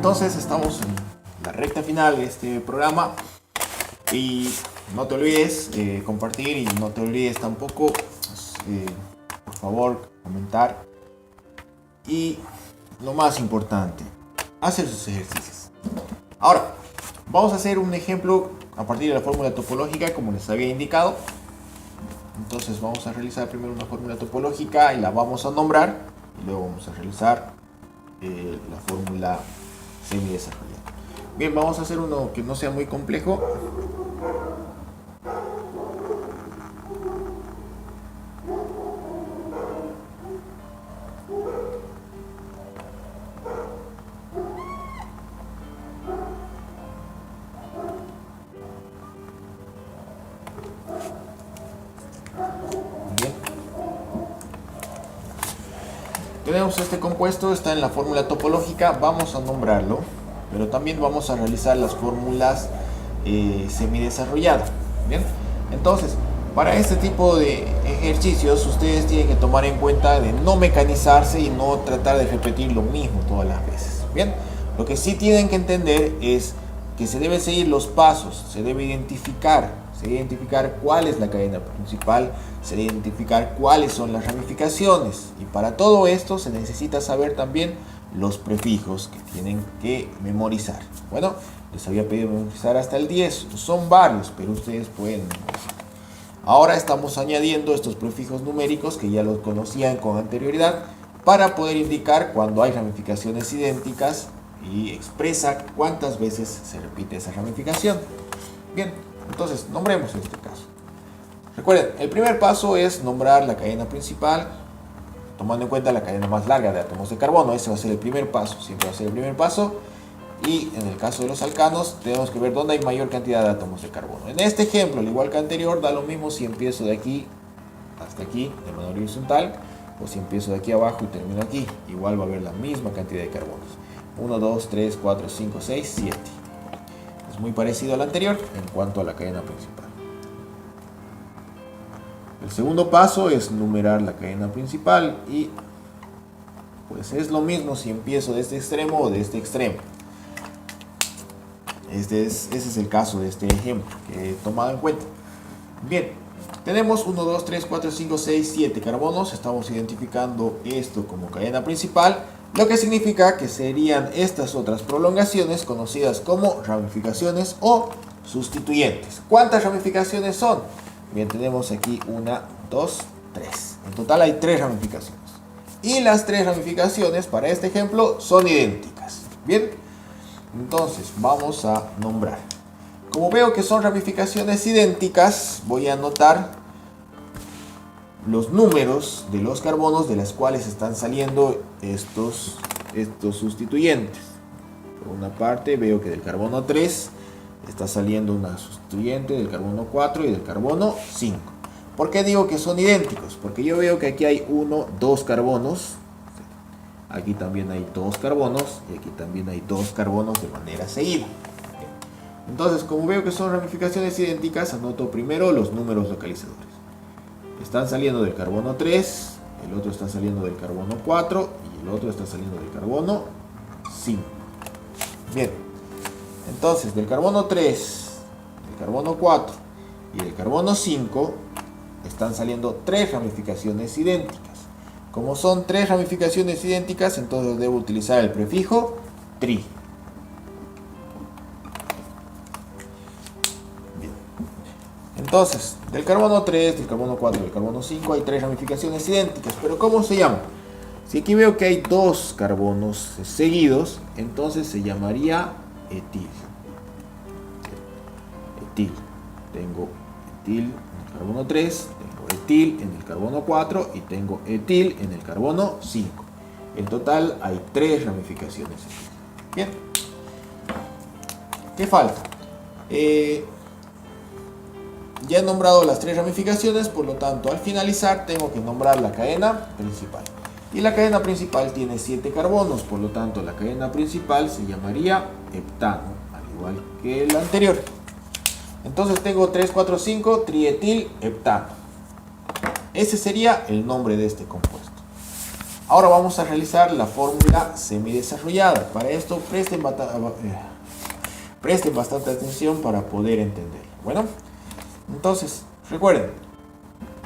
entonces estamos en la recta final de este programa y no te olvides compartir y no te olvides tampoco, por favor, comentar y lo más importante, hacer sus ejercicios. Ahora, vamos a hacer un ejemplo a partir de la fórmula topológica como les había indicado. Entonces vamos a realizar primero una fórmula topológica y la vamos a nombrar y luego vamos a realizar la fórmula semidesarrollada. Bien, vamos a hacer uno que no sea muy complejo. Tenemos este compuesto, está en la fórmula topológica, vamos a nombrarlo, pero también vamos a realizar las fórmulas semidesarrolladas. Bien, entonces, para este tipo de ejercicios, ustedes tienen que tomar en cuenta de no mecanizarse y no tratar de repetir lo mismo todas las veces. Bien, lo que sí tienen que entender es que se deben seguir los pasos, se debe identificar cuál es la cadena principal, se debe identificar cuáles son las ramificaciones, y para todo esto se necesita saber también los prefijos que tienen que memorizar. Bueno, les había pedido memorizar hasta el 10, son varios, pero ustedes pueden memorizar. Ahora estamos añadiendo estos prefijos numéricos que ya los conocían con anterioridad para poder indicar cuando hay ramificaciones idénticas y expresa cuántas veces se repite esa ramificación. Bien, entonces nombremos en este caso. Recuerden, el primer paso es nombrar la cadena principal, tomando en cuenta la cadena más larga de átomos de carbono. Ese va a ser el primer paso, siempre va a ser el primer paso. Y en el caso de los alcanos, tenemos que ver dónde hay mayor cantidad de átomos de carbono. En este ejemplo, al igual que anterior, da lo mismo si empiezo de aquí hasta aquí, de manera horizontal, o si empiezo de aquí abajo y termino aquí. Igual va a haber la misma cantidad de carbonos. 1, 2, 3, 4, 5, 6, 7. Es muy parecido al anterior en cuanto a la cadena principal. El segundo paso es numerar la cadena principal y pues es lo mismo si empiezo de este extremo o de este extremo. Ese es el caso de este ejemplo que he tomado en cuenta. Bien, tenemos 1, 2, 3, 4, 5, 6, 7 carbonos. Estamos identificando esto como cadena principal, lo que significa que serían estas otras prolongaciones conocidas como ramificaciones o sustituyentes. ¿Cuántas ramificaciones son? Bien, tenemos aquí 1, 2, 3. En total hay 3 ramificaciones. Y las 3 ramificaciones para este ejemplo son idénticas. Bien, entonces vamos a nombrar. Como veo que son ramificaciones idénticas, voy a anotar los números de los carbonos de las cuales están saliendo estos sustituyentes. Por una parte veo que del carbono 3 está saliendo una sustituyente, del carbono 4 y del carbono 5. ¿Por qué digo que son idénticos? Porque yo veo que aquí hay 2 carbonos, aquí también hay 2 carbonos y aquí también hay 2 carbonos de manera seguida. Entonces, como veo que son ramificaciones idénticas, anoto primero los números localizadores. Están saliendo del carbono 3, el otro está saliendo del carbono 4 y el otro está saliendo del carbono 5. Bien, entonces del carbono 3, del carbono 4 y del carbono 5 están saliendo 3 ramificaciones idénticas. Como son 3 ramificaciones idénticas, entonces debo utilizar el prefijo tri. Entonces, del carbono 3, del carbono 4 y del carbono 5 hay 3 ramificaciones idénticas. Pero ¿cómo se llaman? Si aquí veo que hay 2 carbonos seguidos, entonces se llamaría etil. Etil. Tengo etil en el carbono 3, tengo etil en el carbono 4 y tengo etil en el carbono 5. En total hay 3 ramificaciones. Bien. ¿Qué falta? Ya he nombrado las 3 ramificaciones, por lo tanto al finalizar tengo que nombrar la cadena principal. Y la cadena principal tiene 7 carbonos, por lo tanto la cadena principal se llamaría heptano, al igual que el anterior. Entonces tengo 3, 4, 5, trietil heptano. Ese sería el nombre de este compuesto. Ahora vamos a realizar la fórmula semidesarrollada. Para esto presten bastante atención para poder entender. Bueno, entonces recuerden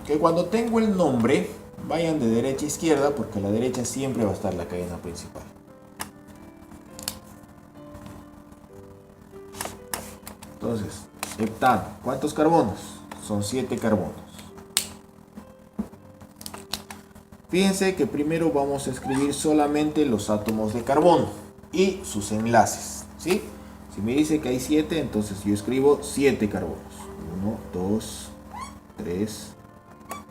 que cuando tengo el nombre, vayan de derecha a izquierda porque a la derecha siempre va a estar la cadena principal. Entonces, heptano, ¿cuántos carbonos? Son 7 carbonos. Fíjense que primero vamos a escribir solamente los átomos de carbono y sus enlaces, ¿sí? Si me dice que hay 7, entonces yo escribo 7 carbonos. 1, 2, 3,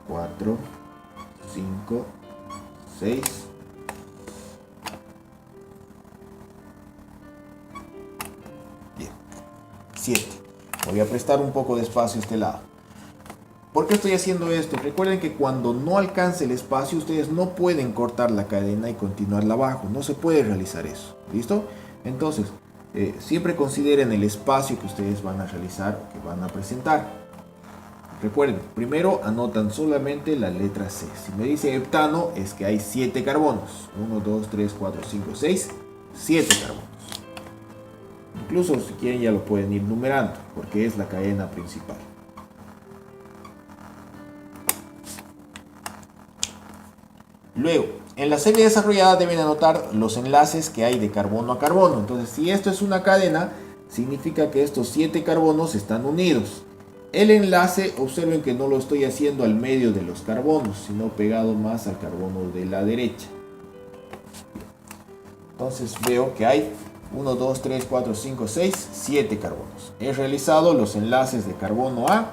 4, 5, 6. Bien, 7. Voy a prestar un poco de espacio a este lado. ¿Por qué estoy haciendo esto? Recuerden que cuando no alcance el espacio, ustedes no pueden cortar la cadena y continuarla abajo. No se puede realizar eso. ¿Listo? Entonces, siempre consideren el espacio que ustedes van a realizar o que van a presentar. Recuerden, primero anotan solamente la letra C. Si me dice heptano, es que hay 7 carbonos. 1, 2, 3, 4, 5, 6. 7 carbonos. Incluso si quieren ya lo pueden ir numerando, porque es la cadena principal. Luego, en la semidesarrollada deben anotar los enlaces que hay de carbono a carbono. Entonces, si esto es una cadena, significa que estos 7 carbonos están unidos. El enlace, observen que no lo estoy haciendo al medio de los carbonos, sino pegado más al carbono de la derecha. Entonces veo que hay 1, 2, 3, 4, 5, 6, 7 carbonos. He realizado los enlaces de carbono a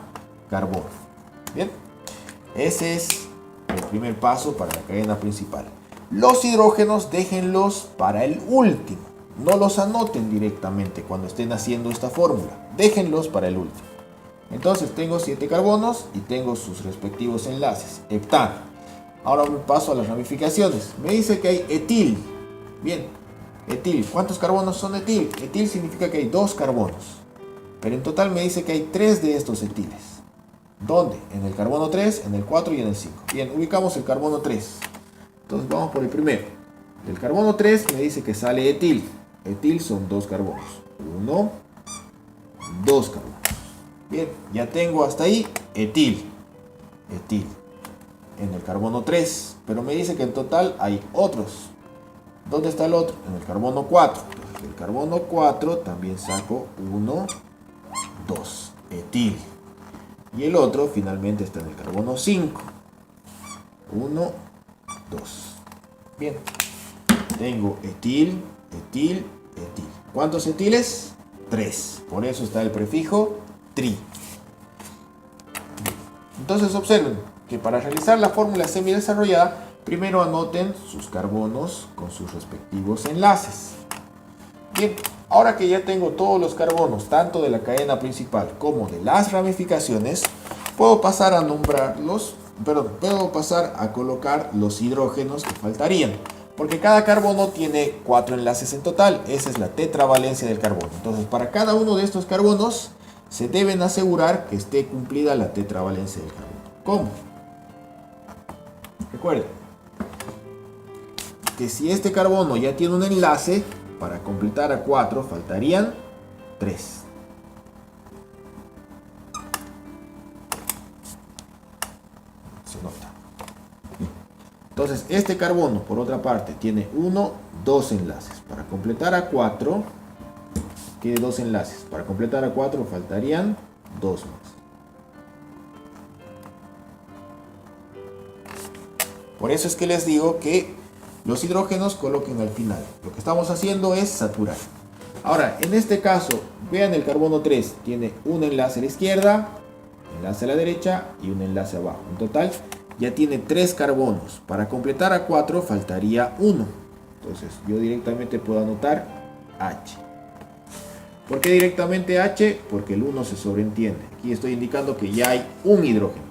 carbono. Bien, ese es el primer paso para la cadena principal. Los hidrógenos déjenlos para el último. No los anoten directamente cuando estén haciendo esta fórmula. Déjenlos para el último. Entonces tengo 7 carbonos y tengo sus respectivos enlaces. Heptano. Ahora me paso a las ramificaciones. Me dice que hay etil. Bien, etil. ¿Cuántos carbonos son etil? Etil significa que hay 2 carbonos. Pero en total me dice que hay 3 de estos etiles. ¿Dónde? En el carbono 3, en el 4 y en el 5. Bien, ubicamos el carbono 3. Entonces vamos por el primero. Del carbono 3 me dice que sale etil. Etil son 2 carbonos. 1, 2 carbonos. Bien, ya tengo hasta ahí etil. Etil. En el carbono 3. Pero me dice que en total hay otros. ¿Dónde está el otro? En el carbono 4. Entonces, del carbono 4 también saco 1, 2. Etil. Y el otro finalmente está en el carbono 5. 1, 2. Bien. Tengo etil, etil, etil. ¿Cuántos etiles? 3. Por eso está el prefijo tri. Entonces observen que para realizar la fórmula semidesarrollada, primero anoten sus carbonos con sus respectivos enlaces. Bien, ahora que ya tengo todos los carbonos, tanto de la cadena principal como de las ramificaciones, puedo pasar a nombrarlos, puedo pasar a colocar los hidrógenos que faltarían. Porque cada carbono tiene 4 enlaces en total. Esa es la tetravalencia del carbono. Entonces, para cada uno de estos carbonos, se deben asegurar que esté cumplida la tetravalencia del carbono. ¿Cómo? Recuerden que si este carbono ya tiene un enlace, para completar a 4 faltarían 3. Se nota. Entonces este carbono, por otra parte, tiene 1, 2 enlaces. Para completar a 4, tiene 2 enlaces. Para completar a 4 faltarían 2 más. Por eso es que les digo que los hidrógenos coloquen al final. Lo que estamos haciendo es saturar. Ahora, en este caso, vean el carbono 3. Tiene un enlace a la izquierda, enlace a la derecha y un enlace abajo. En total, ya tiene 3 carbonos. Para completar a 4 faltaría 1. Entonces, yo directamente puedo anotar H. ¿Por qué directamente H? Porque el 1 se sobreentiende. Aquí estoy indicando que ya hay un hidrógeno.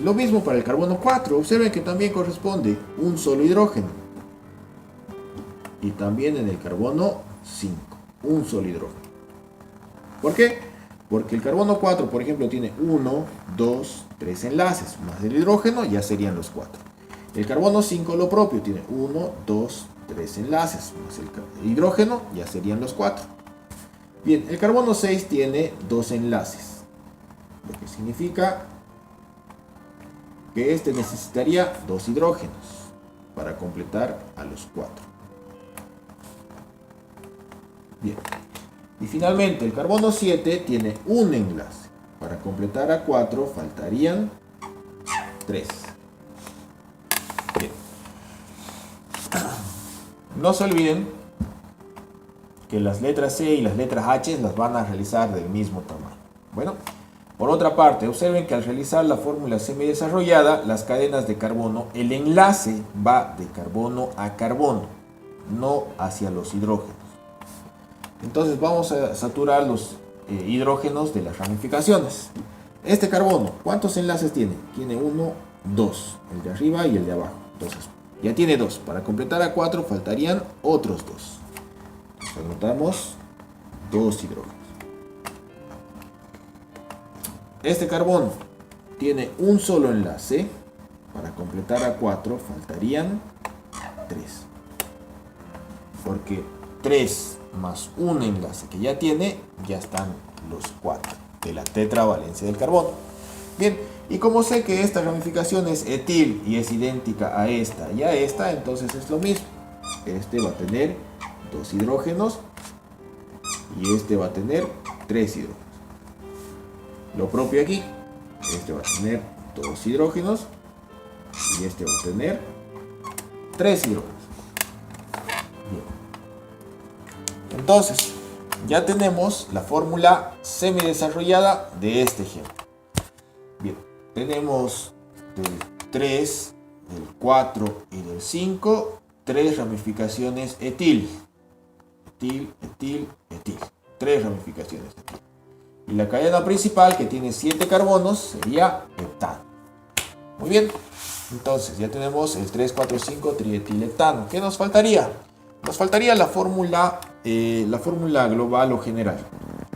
Lo mismo para el carbono 4. Observen que también corresponde un solo hidrógeno. Y también en el carbono 5. Un solo hidrógeno. ¿Por qué? Porque el carbono 4, por ejemplo, tiene 1, 2, 3 enlaces, más el hidrógeno, ya serían los 4. El carbono 5 lo propio, tiene 1, 2, 3 enlaces, más el hidrógeno, ya serían los 4. Bien, el carbono 6 tiene 2 enlaces, lo que significa que este necesitaría 2 hidrógenos para completar a los 4. Bien, y finalmente el carbono 7 tiene un enlace. Para completar a 4 faltarían 3. Bien. No se olviden que las letras C y las letras H las van a realizar del mismo tamaño. Bueno, por otra parte, observen que al realizar la fórmula semidesarrollada, las cadenas de carbono, el enlace va de carbono a carbono, no hacia los hidrógenos. Entonces vamos a saturar los hidrógenos de las ramificaciones. Este carbono, ¿cuántos enlaces tiene? Tiene 1, 2, el de arriba y el de abajo. Entonces, ya tiene 2. Para completar a 4 faltarían otros 2. Entonces, anotamos 2 hidrógenos. Este carbono tiene un solo enlace. Para completar a 4 faltarían 3. Porque 3 más un enlace que ya tiene, ya están los 4 de la tetravalencia del carbono. Bien, y como sé que esta ramificación es etil y es idéntica a esta y a esta, entonces es lo mismo. Este va a tener 2 hidrógenos y este va a tener 3 hidrógenos. Lo propio aquí, este va a tener 2 hidrógenos y este va a tener 3 hidrógenos. Bien. Entonces, ya tenemos la fórmula semidesarrollada de este ejemplo. Bien, tenemos del 3, del 4 y del 5, 3 ramificaciones etil. Etil, etil, etil. 3 ramificaciones etil. Y la cadena principal, que tiene 7 carbonos, sería heptano. Muy bien, entonces ya tenemos el 3, 4, 5 trietiletano. ¿Qué nos faltaría? Nos faltaría la fórmula global o general.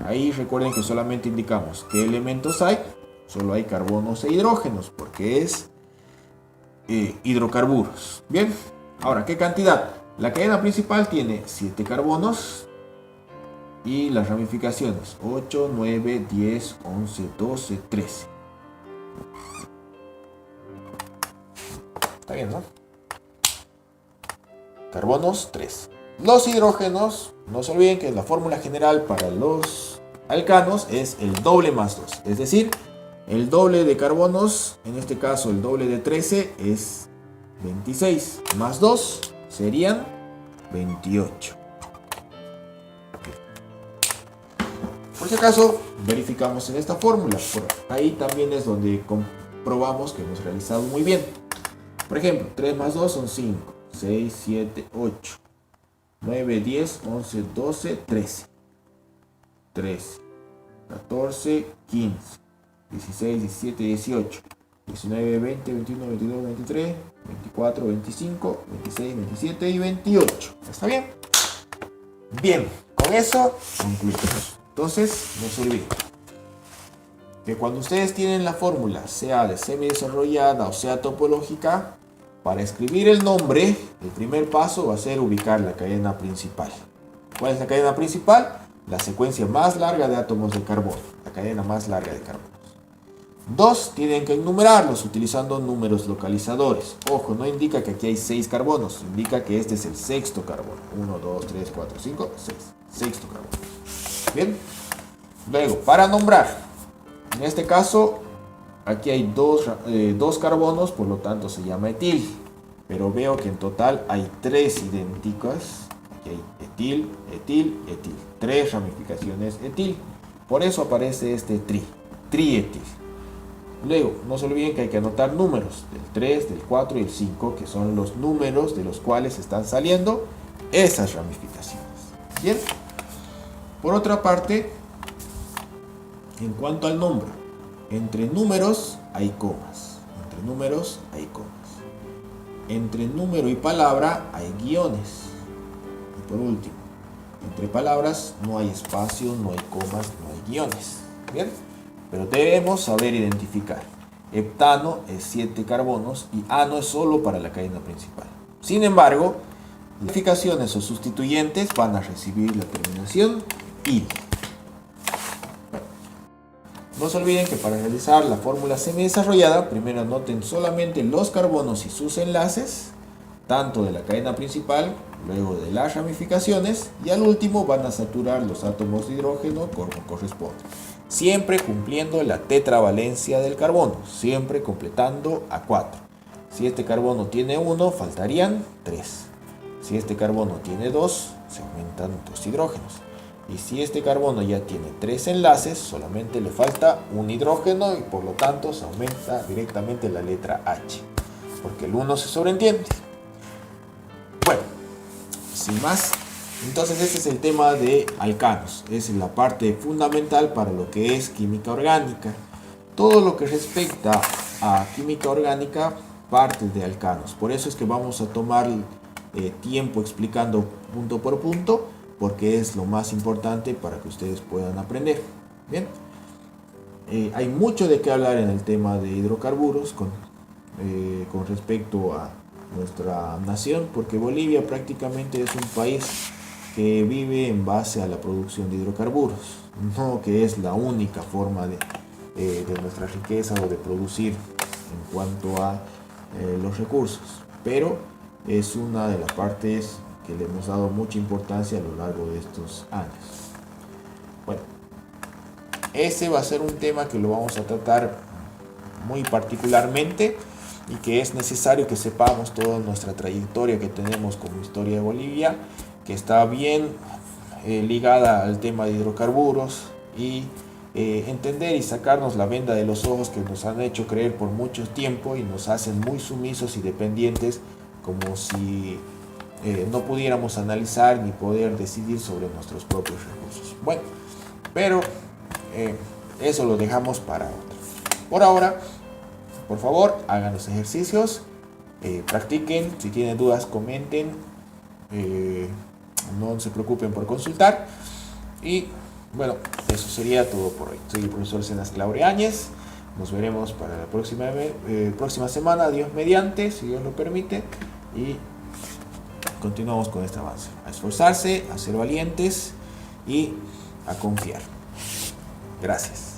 Ahí recuerden que solamente indicamos qué elementos hay. Solo hay carbonos e hidrógenos porque es hidrocarburos. Bien, ahora, ¿qué cantidad? La cadena principal tiene 7 carbonos y las ramificaciones 8, 9, 10, 11, 12, 13. Está bien, ¿no? Carbonos 3. Los hidrógenos, no se olviden que la fórmula general para los alcanos es el doble más 2. Es decir, el doble de carbonos, en este caso el doble de 13 es 26. Más 2 serían 28. Por si acaso, verificamos en esta fórmula. Por ahí también es donde comprobamos que hemos realizado muy bien. Por ejemplo, 3 más 2 son 5. 6, 7, 8, 9, 10, 11, 12, 13, 13, 14, 15, 16, 17, 18, 19, 20, 21, 22, 23, 24, 25, 26, 27 y 28. ¿Está bien? Bien, con eso concluimos. Entonces, no se olviden que cuando ustedes tienen la fórmula, sea de semidesarrollada o sea topológica, para escribir el nombre, el primer paso va a ser ubicar la cadena principal. ¿Cuál es la cadena principal? La secuencia más larga de átomos de carbono, la cadena más larga de carbonos. 2, tienen que enumerarlos utilizando números localizadores. Ojo, no indica que aquí hay 6 carbonos, indica que este es el sexto carbono. 1, 2, 3, 4, 5, 6. Sexto carbono. Bien. Luego, para nombrar, en este caso, aquí hay dos carbonos, por lo tanto se llama etil. Pero veo que en total hay 3 idénticas. Aquí hay etil, etil, etil. 3 ramificaciones etil. Por eso aparece este trietil. Luego, no se olviden que hay que anotar números del 3, del 4 y el 5, que son los números de los cuales están saliendo esas ramificaciones. Bien. Por otra parte, en cuanto al nombre, entre números hay comas. Entre números hay comas. Entre número y palabra hay guiones. Y por último, entre palabras no hay espacio, no hay comas, no hay guiones. Bien, pero debemos saber identificar. heptano es 7 carbonos y ano es solo para la cadena principal. Sin embargo, las modificaciones o sustituyentes van a recibir la terminación "il". No se olviden que para realizar la fórmula semi-desarrollada, primero anoten solamente los carbonos y sus enlaces, tanto de la cadena principal, luego de las ramificaciones, y al último van a saturar los átomos de hidrógeno como corresponde. Siempre cumpliendo la tetravalencia del carbono, siempre completando a 4. Si este carbono tiene 1, faltarían 3. Si este carbono tiene 2, se aumentan 2 hidrógenos. Y si este carbono ya tiene 3 enlaces, solamente le falta un hidrógeno y por lo tanto se aumenta directamente la letra H, porque el 1 se sobreentiende. Bueno, sin más, entonces este es el tema de alcanos. Es la parte fundamental para lo que es química orgánica. Todo lo que respecta a química orgánica parte de alcanos. Por eso es que vamos a tomar tiempo explicando punto por punto, porque es lo más importante para que ustedes puedan aprender. Bien, hay mucho de qué hablar en el tema de hidrocarburos con respecto a nuestra nación, porque Bolivia prácticamente es un país que vive en base a la producción de hidrocarburos, no que es la única forma de nuestra riqueza o de producir en cuanto a los recursos, pero es una de las partes que le hemos dado mucha importancia a lo largo de estos años. Bueno, ese va a ser un tema que lo vamos a tratar muy particularmente y que es necesario que sepamos toda nuestra trayectoria que tenemos como historia de Bolivia, que está bien ligada al tema de hidrocarburos, y entender y sacarnos la venda de los ojos que nos han hecho creer por mucho tiempo y nos hacen muy sumisos y dependientes, como si no pudiéramos analizar ni poder decidir sobre nuestros propios recursos. Bueno, pero eso lo dejamos para otro. Por ahora, por favor, hagan los ejercicios, practiquen, si tienen dudas comenten, no se preocupen por consultar, y bueno, eso sería todo por hoy. Soy el profesor Senas Laureáñez, nos veremos para la próxima semana, Dios mediante, si Dios lo permite, y continuamos con este avance. A esforzarse, a ser valientes y a confiar. Gracias.